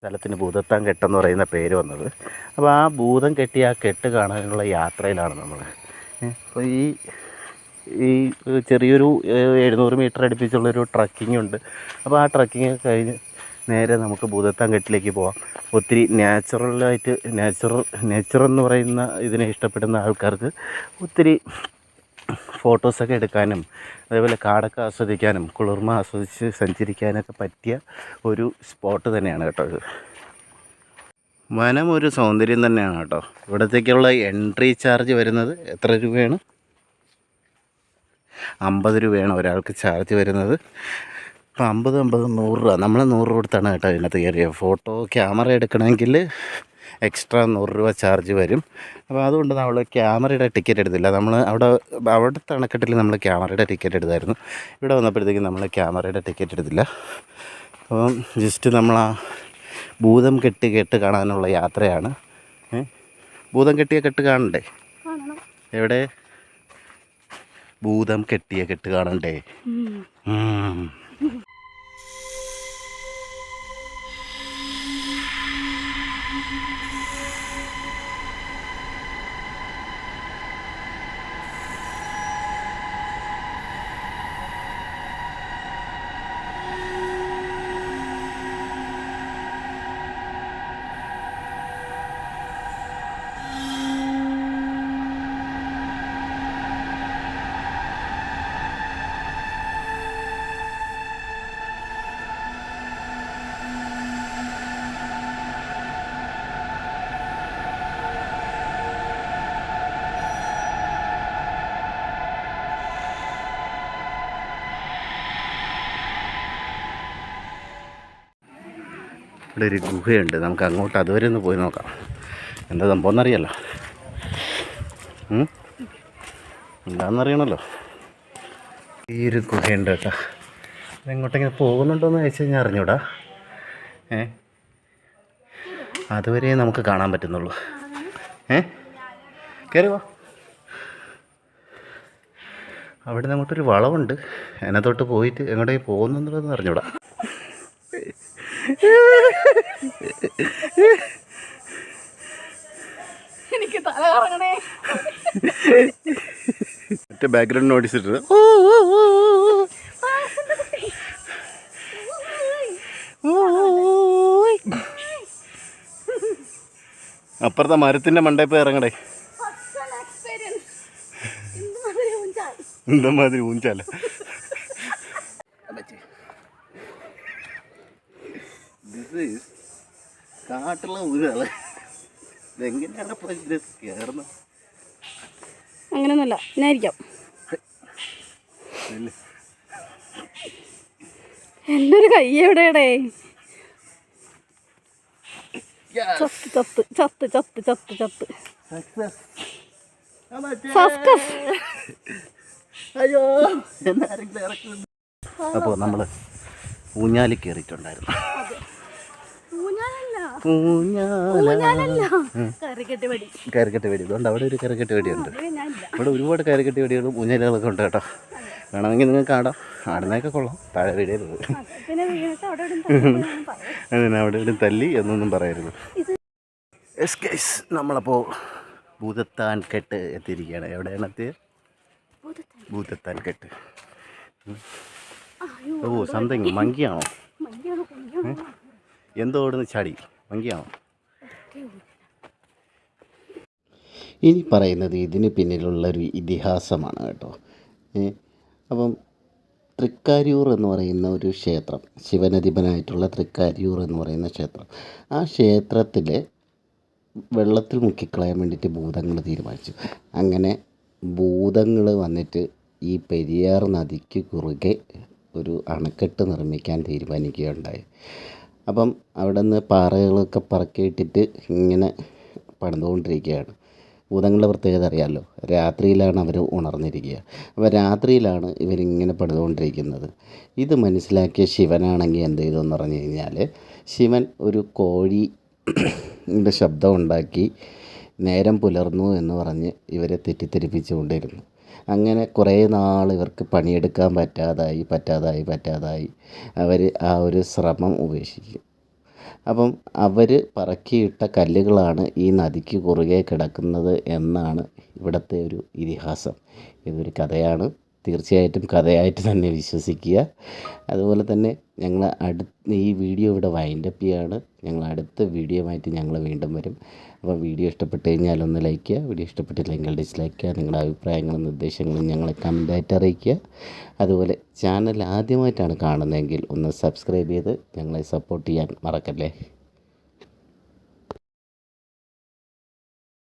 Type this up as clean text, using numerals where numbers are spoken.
സ്ഥലത്തിന് ഭൂതത്താൻ കെട്ടെന്ന് പറയുന്ന പേര് വന്നത്. അപ്പോൾ ആ ഭൂതം കെട്ടിയ ആ കെട്ട് കാണാനുള്ള യാത്രയിലാണ് നമ്മൾ. അപ്പോൾ ഈ ചെറിയൊരു 700 മീറ്റർ അടുപ്പിച്ചുള്ളൊരു ട്രക്കിംഗ് ഉണ്ട്. അപ്പോൾ ആ ട്രക്കിങ് കഴിഞ്ഞ് നേരെ നമുക്ക് ഭൂതത്താൻ കെട്ടിലേക്ക് പോവാം. ഒത്തിരി നേച്ചർ എന്ന് പറയുന്ന ഇതിനെ ഇഷ്ടപ്പെടുന്ന ആൾക്കാർക്ക് ഒത്തിരി ഫോട്ടോസൊക്കെ എടുക്കാനും അതേപോലെ കാടൊക്കെ ആസ്വദിക്കാനും കുളിർമ ആസ്വദിച്ച് സഞ്ചരിക്കാനൊക്കെ പറ്റിയ ഒരു സ്പോട്ട് തന്നെയാണ് കേട്ടോ ഇത്. വനം ഒരു സൗന്ദര്യം തന്നെയാണ് കേട്ടോ. ഇവിടത്തേക്കുള്ള എൻട്രി ചാർജ് വരുന്നത് എത്ര രൂപയാണ്? 50 രൂപയാണ് ഒരാൾക്ക് ചാർജ് വരുന്നത്. അപ്പോൾ 50 100 രൂപ. നമ്മൾ 100 രൂപ കൊടുത്താണ് കേട്ടോ ഇതിനകത്ത് കയറിയത്. ക്യാമറ എടുക്കണമെങ്കിൽ എക്സ്ട്രാ 100 രൂപ ചാർജ് വരും. അപ്പോൾ അതുകൊണ്ട് നമ്മൾ ക്യാമറയുടെ ടിക്കറ്റ് എടുത്തില്ല. നമ്മൾ അവിടുത്തെ അണക്കെട്ടിൽ നമ്മൾ ക്യാമറയുടെ ടിക്കറ്റ് എടുത്തായിരുന്നു. ഇവിടെ വന്നപ്പോഴത്തേക്കും നമ്മൾ ക്യാമറയുടെ ടിക്കറ്റ് എടുത്തില്ല. അപ്പം ജസ്റ്റ് നമ്മൾ ആ ഭൂതം കെട്ട് കാണാനുള്ള യാത്രയാണ്. ഭൂതം കെട്ടിയ കെട്ട് കാണണ്ടേ? എവിടെ? ഭൂതം കെട്ടിയ കെട്ട് കാണണ്ടേ? ഇവിടെ ഒരു ഗുഹയുണ്ട്. നമുക്ക് അങ്ങോട്ട് അതുവരെ ഒന്ന് പോയി നോക്കാം. എന്താ സംഭവം എന്നറിയാലോ? എന്താണെന്നറിയണമല്ലോ. ഈ ഒരു ഗുഹയുണ്ട് കേട്ടോ. അതെങ്ങോട്ടെങ്കിലും പോകുന്നുണ്ടോയെന്ന് ചോദിച്ചു കഴിഞ്ഞാൽ അറിഞ്ഞൂടാ. അതുവരെ നമുക്ക് കാണാൻ പറ്റുന്നുള്ളൂ. കയറി വാ. അവിടെ നിന്ന് അങ്ങോട്ടൊരു വളവുണ്ട്. അതിനകത്തോട്ട് പോയിട്ട് എങ്ങോട്ടേക്ക് പോകുന്നുണ്ടെന്ന് അറിഞ്ഞൂടാ. എനിക്ക് തല കറങ്ങണേ. മറ്റേ ബാക്ക്ഗ്രൗണ്ട് നോട്ടീസ് ഇട്ടത്. അപ്പുറത്തെ മരത്തിന്റെ മണ്ടയിൽ പോയി ഇറങ്ങടേ. എന്തമാതിരി ഊഞ്ചാല. കാട്ടുള്ള ഊരാള്. ഇതെങ്ങനെയാണ് കയറുന്നത്? അങ്ങനെയൊന്നുമല്ല, ഞാനിരിക്കാം. എൻ്റെ ഒരു കൈ എവിടെയാടേ? ചത്ത് ചത്ത് ചത്ത് ചത്ത് ചത്ത് സക്സസ്. അയ്യോ, അപ്പോൾ നമ്മൾ ഊഞ്ഞാലിൽ കയറിയിട്ടുണ്ടായിരുന്നു. കയറിക്കെട്ട് വെടി. അതുകൊണ്ട് അവിടെ ഒരു കയറിക്കെട്ട് വെടിയുണ്ട്. ഇവിടെ ഒരുപാട് കയറിക്കെട്ട് വെടികളും ഊഞ്ഞാലുകളൊക്കെ ഉണ്ട് കേട്ടോ. വേണമെങ്കിൽ നിങ്ങൾക്ക് ആടാം. ആടുന്നതൊക്കെ കൊള്ളാം. താഴെ വീടരുത്. അതിന് അവിടെ ഇവിടെ തല്ലി എന്നൊന്നും പറയരുത്. നമ്മളപ്പോൾ ഭൂതത്താൻ കെട്ട് എത്തിയിരിക്കുകയാണ്. എവിടെയാണ് എത്തിയത്? ഭൂതത്താൻ കെട്ട്. ഓ, സംതിങ് മങ്കിയാണോ? എന്തോ ഓടുന്ന ചാടി മങ്കിയാണോ? ഇനി പറയുന്നത് ഇതിന് പിന്നിലുള്ളൊരു ഇതിഹാസമാണ് കേട്ടോ. അപ്പം തൃക്കാര്യൂർ എന്ന് പറയുന്ന ഒരു ക്ഷേത്രം, ശിവനധിപനായിട്ടുള്ള തൃക്കാര്യൂർ എന്ന് പറയുന്ന ക്ഷേത്രം. ആ ക്ഷേത്രത്തിൽ വെള്ളത്തിൽ മുക്കിക്കളയാൻ വേണ്ടിയിട്ട് ഭൂതങ്ങൾ തീരുമാനിച്ചു. അങ്ങനെ ഭൂതങ്ങൾ വന്നിട്ട് ഈ പെരിയാർ നദിക്ക് കുറുകെ ഒരു അണക്കെട്ട് നിർമ്മിക്കാൻ തീരുമാനിക്കുകയുണ്ടായി. അപ്പം അവിടെ നിന്ന് പാറകളൊക്കെ പറക്കിയിട്ടിട്ട് ഇങ്ങനെ പണിതുകൊണ്ടിരിക്കുകയാണ്. ഭൂതങ്ങളുടെ പ്രത്യേകത അറിയാമല്ലോ, രാത്രിയിലാണ് അവർ ഉണർന്നിരിക്കുക. അപ്പോൾ രാത്രിയിലാണ് ഇവരിങ്ങനെ പണിതുകൊണ്ടിരിക്കുന്നത്. ഇത് മനസ്സിലാക്കിയ ശിവനാണെങ്കിൽ എന്ത് ചെയ്തെന്ന് പറഞ്ഞു കഴിഞ്ഞാൽ, ശിവൻ ഒരു കോഴിയുടെ ശബ്ദം ഉണ്ടാക്കി നേരം പുലർന്നു എന്ന് പറഞ്ഞ് ഇവരെ തെറ്റിദ്ധരിപ്പിച്ചുകൊണ്ടിരുന്നു. അങ്ങനെ കുറേ നാൾ ഇവർക്ക് പണിയെടുക്കാൻ പറ്റാതായി അവർ ആ ഒരു ശ്രമം ഉപേക്ഷിക്കും. അപ്പം അവർ പറക്കിയിട്ട കല്ലുകളാണ് ഈ നദിക്ക് കുറുകെ കിടക്കുന്നത് എന്നാണ് ഇവിടുത്തെ ഒരു ഇതിഹാസം. ഇതൊരു കഥയാണ്, തീർച്ചയായിട്ടും കഥയായിട്ട് തന്നെ വിശ്വസിക്കുക. അതുപോലെ തന്നെ ഞങ്ങൾ ഈ വീഡിയോ ഇവിടെ വൈൻഡപ്പ് ചെയ്യാണ്. ഞങ്ങൾ അടുത്ത വീഡിയോയുമായിട്ട് ഞങ്ങൾ വീണ്ടും വരും. അപ്പോൾ വീഡിയോ ഇഷ്ടപ്പെട്ട് കഴിഞ്ഞാൽ ഒന്ന് ലൈക്ക് ചെയ്യുക, വീഡിയോ ഇഷ്ടപ്പെട്ടില്ലെങ്കിൽ ഡിസ്ലൈക്ക് ചെയ്യുക. നിങ്ങളുടെ അഭിപ്രായങ്ങളും നിർദ്ദേശങ്ങളും ഞങ്ങളെ കമൻറ്റായിട്ട് അറിയിക്കുക. അതുപോലെ ചാനൽ ആദ്യമായിട്ടാണ് കാണുന്നതെങ്കിൽ ഒന്ന് സബ്സ്ക്രൈബ് ചെയ്ത് ഞങ്ങളെ സപ്പോർട്ട് ചെയ്യാൻ മറക്കല്ലേ.